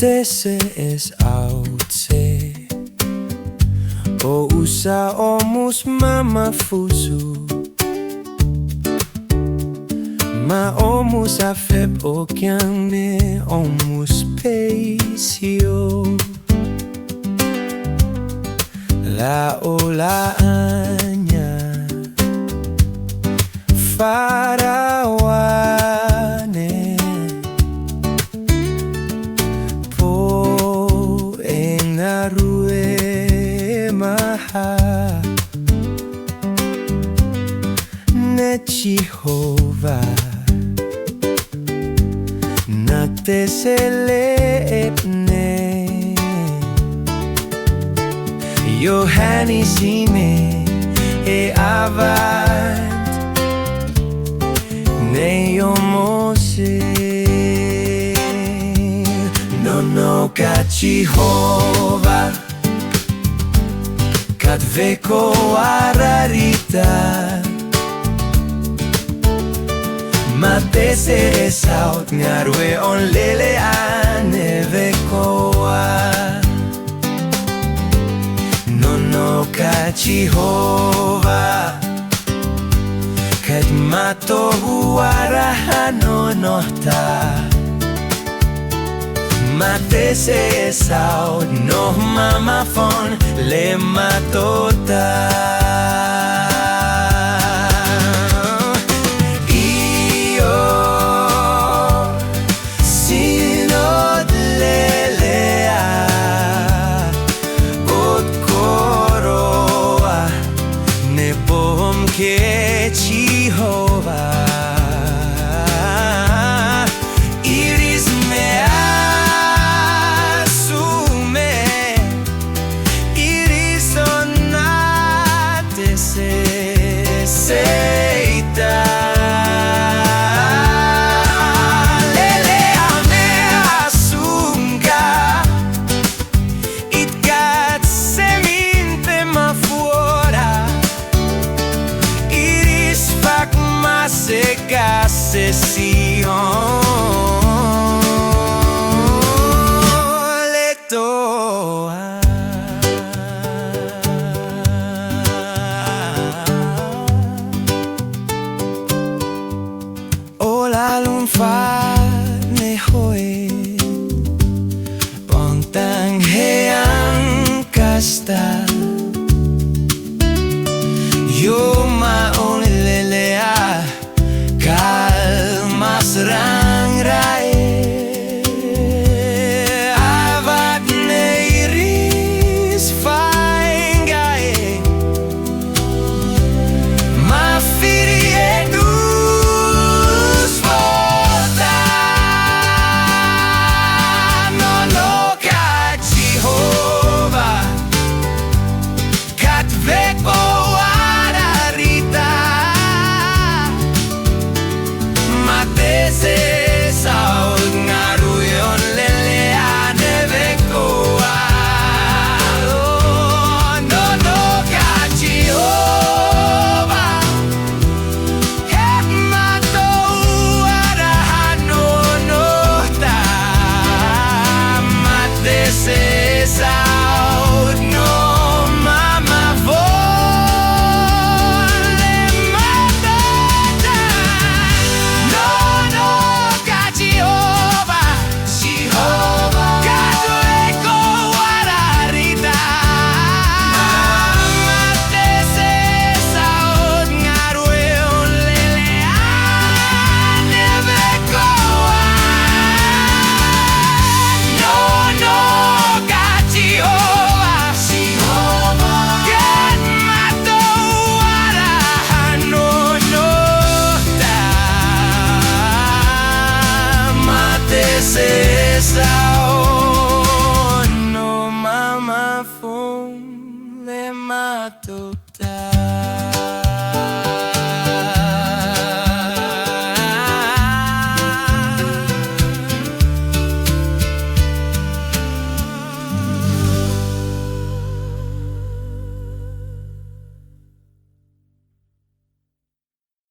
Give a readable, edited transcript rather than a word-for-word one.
Tese es autse O usa omus mama fuzu Ma omus afeb okiane omus peisio La olaanya Farawane Po enarue maha Ne Jehovah Nagteselepne Johani sine e avad Ne yomose No ka Jehovah Kad veko ararita Mate se saut ngarwe on lele ane vekoa No ka Jehovah Kad mato huara hano nohta Mate se saut no mama fon le matota